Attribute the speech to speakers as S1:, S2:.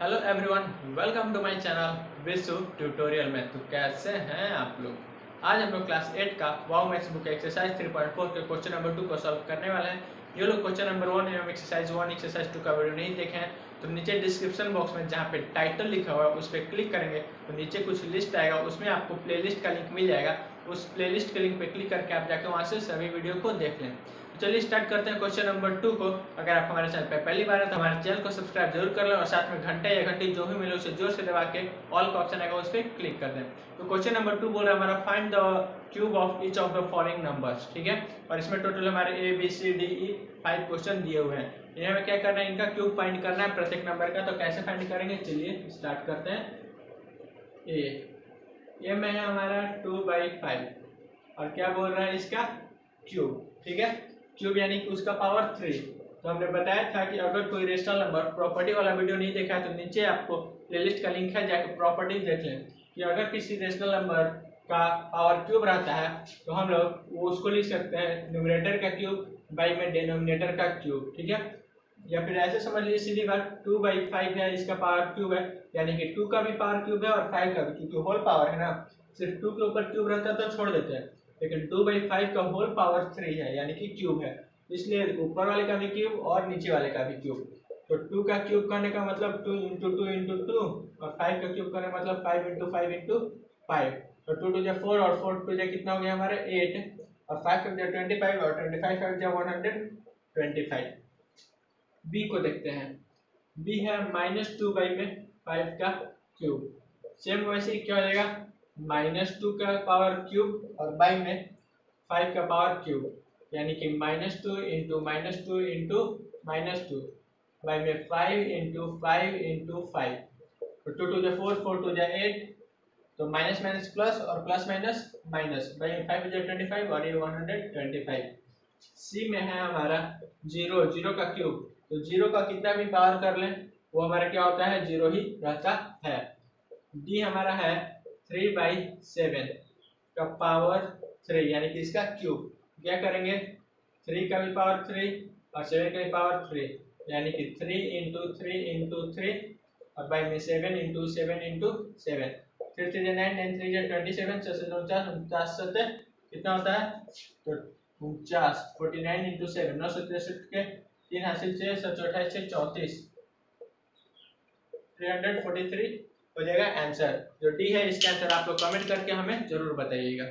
S1: Hello everyone, welcome to my channel Vishu tutorial में। तो कैसे हैं आप लोग? आज हम लोग क्लास 8 का वाओ मैथ्स बुक एक्सरसाइज 3.4 के क्वेश्चन नंबर 2 को सॉल्व करने वाले हैं। ये लोग क्वेश्चन नंबर 1 एवं एक्सरसाइज 1 एक्सरसाइज 2 का वीडियो नहीं देखे हैं तो नीचे डिस्क्रिप्शन बॉक्स में जहाँ पे टाइटल लिखा हुआ है उस पर क्लिक करेंगे तो नीचे कुछ लिस्ट आएगा, उसमें आपको प्लेलिस्ट का लिंक मिल जाएगा। उस प्लेलिस्ट के लिंक पे क्लिक करके आप जाके वहाँ से सभी वीडियो को देख लें। चलिए स्टार्ट करते हैं क्वेश्चन नंबर 2 को। अगर आप हमारे चैनल पर पहली बार है तो हमारे चैनल को सब्सक्राइब जरूर कर लें और साथ में घंटे या घंटी जो भी मिले उसे जोर से दबा के ऑल का ऑप्शन आएगा उस पर क्लिक कर दें। तो क्वेश्चन नंबर 2 बोल रहा है हमारा find the cube of each of the following numbers. ठीक है, और इसमें टोटल हमारे A B C D E 5 question दिए हुए हैं। इन्हें हमें क्या करना है, इनका क्यूब फाइंड करना है प्रत्येक नंबर का। तो कैसे फाइंड करेंगे, चलिए स्टार्ट करते हैं। ए में है हमारा 2/5 और क्या बोल रहा है इसका क्यूब। ठीक है, क्यूब यानी कि उसका पावर 3। तो हमने बताया था कि अगर कोई रेशनल नंबर प्रॉपर्टी वाला वीडियो नहीं देखा है तो नीचे आपको प्लेलिस्ट का लिंक है, जाके प्रॉपर्टी देख लें कि अगर किसी रेशनल नंबर का पावर क्यूब रहता है तो हम लोग उसको लिख सकते हैं न्यूमरेटर का क्यूब बाई में डिनोमिनेटर का क्यूब। ठीक है, या फिर ऐसे समझ लीजिए सीधी बात, 2/5 है, इसका पावर क्यूब है यानी कि 2 का भी पावर क्यूब है और 5 का भी, क्योंकि होल पावर है ना। सिर्फ 2 के ऊपर क्यूब रहता है तो छोड़ देते हैं, लेकिन 2/5 का होल पावर 3 है यानी कि क्यूब है, इसलिए ऊपर वाले का भी क्यूब और नीचे वाले का भी क्यूब। तो 2 का क्यूब करने का मतलब 2 इंटू 2 इंटू 2 और 5 का क्यूब करने का मतलब 5 इंटू 5 इंटू 5। तो 2 टू 4 और 4 टू कितना हो गया हमारे 8 और 5 टू 25 और 25 टू 125। बी को देखते हैं। बी है -2 में 5 का क्यूब। सेम वैसे ही क्या हो जाएगा, -2 का पावर क्यूब और बाई में 5 का पावर क्यूब यानी कि -2 इंटू -2 इंटू -2 बाई में 5 इंटू 5 इंटू 5। तो 2 टू 4 4 टू 8, तो माइनस माइनस प्लस और प्लस माइनस माइनस, बाई 5 25 और ये 125। सी में है हमारा 0 का क्यूब। तो 0 का कितना भी पावर कर लें वो हमारा क्या होता है, 0 ही रहता है। डी हमारा है 3/7 का पावर 3 यानी कि इसका क्यूब। क्या करेंगे, 3 का भी पावर 3 और 7 का भी पावर 3 यानी कि 3 इंटू 3 इंटू 3 और बाई में 7 इंटू 7 इंटू 7। 3 3 9 9 3 27 7 कितना होता है, तो 49 49 इंटू 7 963 के 3 हासिल से 728 से 34 343 हो जाएगा आंसर। जो डी है इसका आंसर आप लोग कमेंट करके हमें जरूर बताइएगा।